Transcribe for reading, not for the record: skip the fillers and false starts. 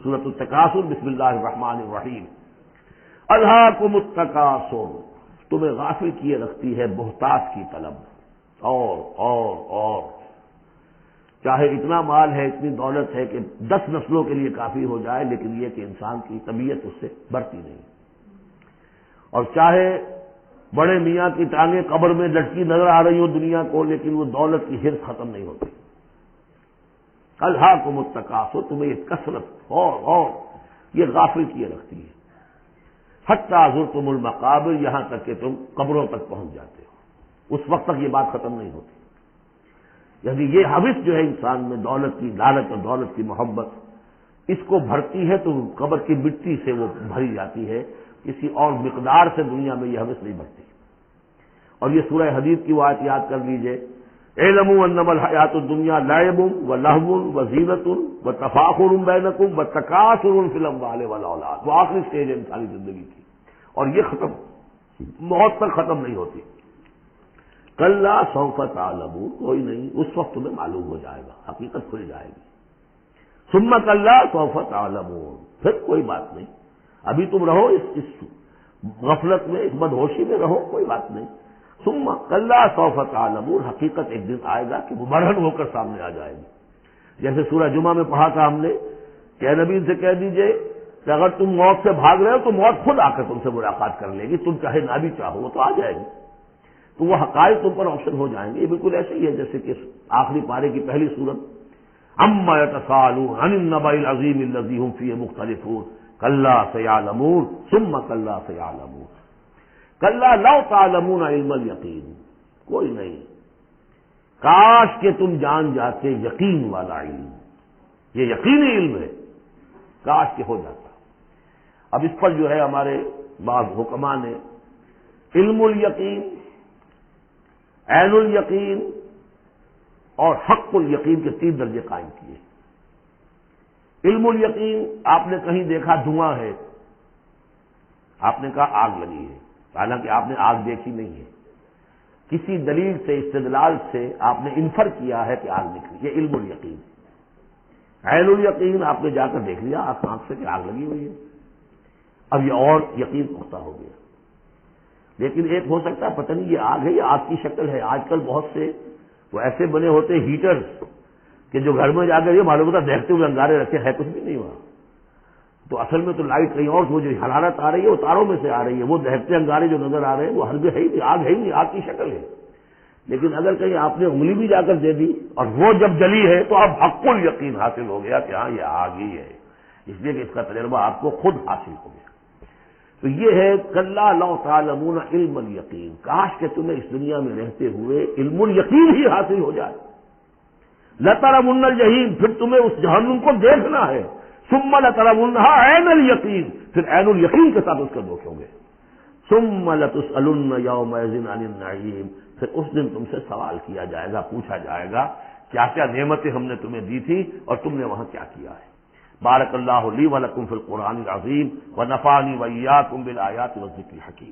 سورۃ التکاثر، بسم اللہ الرحمن الرحیم۔ الہاکم التکاثر، تمہیں غافل کیے رکھتی ہے بہتات کی طلب، اور چاہے اتنا مال ہے، اتنی دولت ہے کہ 10 نسلوں کے لیے کافی ہو جائے، لیکن یہ کہ انسان کی طبیعت اس سے بڑھتی نہیں، اور چاہے بڑے میاں کی ٹانگیں قبر میں لٹکی نظر آ رہی ہو دنیا کو، لیکن وہ دولت کی حرص ختم نہیں ہوتی۔ الہاکم التکاثر، تمہیں یہ کثرت اور یہ غافل کیے رکھتی ہے، حتی زرتم المقابر، یہاں تک کہ تم قبروں تک پہنچ جاتے ہو، اس وقت تک یہ بات ختم نہیں ہوتی۔ یعنی یہ حوث جو ہے انسان میں، دولت کی لالچ اور دولت کی محبت، اس کو بھرتی ہے تو قبر کی مٹی سے وہ بھری جاتی ہے، کسی اور مقدار سے دنیا میں یہ حوث نہیں بڑھتی۔ اور یہ سورہ حدید کی وہ آیت یاد کر لیجئے، اعلموا انما الحیات الدنیا لعب ولہو وزینۃ وتفاخر بینکم وتکاثر فی الاموال والاولاد، وہ آخری سٹیج ہے انسانی زندگی کی، اور یہ ختم موت تک ختم نہیں ہوتی۔ کلا سوف تعلمون، کوئی نہیں، اس وقت تمہیں معلوم ہو جائے گا، حقیقت کھل جائے گی۔ ثم کلا سوف تعلمون، پھر کوئی بات نہیں، ابھی تم رہو اس غفلت میں، اس بدہوشی میں رہو، کوئی بات نہیں۔ ثم کلا سوف تعلمون، حقیقت ایک دن آئے گا کہ وہ مرہن ہو کر سامنے آ جائے گی۔ جیسے سورہ جمعہ میں پڑھا تھا ہم نے کہ اے نبی سے کہہ دیجئے کہ اگر تم موت سے بھاگ رہے ہو تو موت خود آ کر تم سے ملاقات کر لے گی، تم چاہے نہ بھی چاہو وہ تو آ جائے گی، تو وہ حقائق تم پر روشن ہو جائیں گے۔ یہ بالکل ایسے ہی ہے جیسے کہ آخری پارے کی پہلی سورت، عما یتساءلون عن النبأ العظیم الذی هم فیہ مختلفون کلا سیعلمون ثم کلا سیعلمون۔ کلا لو تعلمون علم الیقین، کوئی نہیں، کاش کہ تم جان جاتے یقین والا علم، یہ یقینی علم ہے، کاش کہ ہو جاتا۔ اب اس پر جو ہے ہمارے بعض حکماء نے علم الیقین، عین الیقین اور حق الیقین کے 3 درجے قائم کیے۔ علم الیقین، آپ نے کہیں دیکھا دھواں ہے، آپ نے کہا آگ لگی ہے، حالانکہ آپ نے آگ دیکھی نہیں ہے، کسی دلیل سے، استدلال سے آپ نے انفر کیا ہے کہ آگ نکلی، یہ علم الیقین۔ عین الیقین، آپ نے جا کر دیکھ لیا آنکھ سے کہ آگ لگی ہوئی ہے، اب یہ اور یقین پختہ ہو گیا۔ لیکن ایک ہو سکتا ہے پتہ نہیں یہ آگ ہے یا آگ کی شکل ہے، آج کل بہت سے وہ ایسے بنے ہوتے ہیٹر کہ جو گھر میں جا کر یہ معلوم ہوتا دیکھتے ہوئے انگارے رکھے، ہے کچھ بھی نہیں ہوا، تو اصل میں تو لائٹ کہیں اور، وہ جو حرارت آ رہی ہے وہ تاروں میں سے آ رہی ہے، وہ دہتے انگارے جو نظر آ رہے ہیں وہ ہرگز ہے ہی نہیں، آگ ہے ہی نہیں، آگ کی شکل ہے۔ لیکن اگر کہیں آپ نے انگلی بھی جا کر دے دی اور وہ جب جلی ہے تو اب حق الیقین حاصل ہو گیا کہ ہاں یہ آگ ہی ہے، اس لیے کہ اس کا تجربہ آپ کو خود حاصل ہو گیا۔ تو یہ ہے کلا لو تعلمون علم الیقین، کاش کہ تمہیں اس دنیا میں رہتے ہوئے علم الیقین ہی حاصل ہو جائے۔ لترون الجحیم، پھر تمہیں اس جہنم کو دیکھنا ہے، ثم لترونها عین الیقین، پھر عین الیقین کے ساتھ اس کا دیکھو گے۔ ثم لتسألن یومئذ عن النعیم، پھر اس دن تم سے سوال کیا جائے گا، پوچھا جائے گا کیا کیا نعمتیں ہم نے تمہیں دی تھی اور تم نے وہاں کیا کیا ہے۔ بارک اللہ لی ولکم فی القرآن العظیم ونفعنی وإیاکم بالآیات والذکر الحکیم۔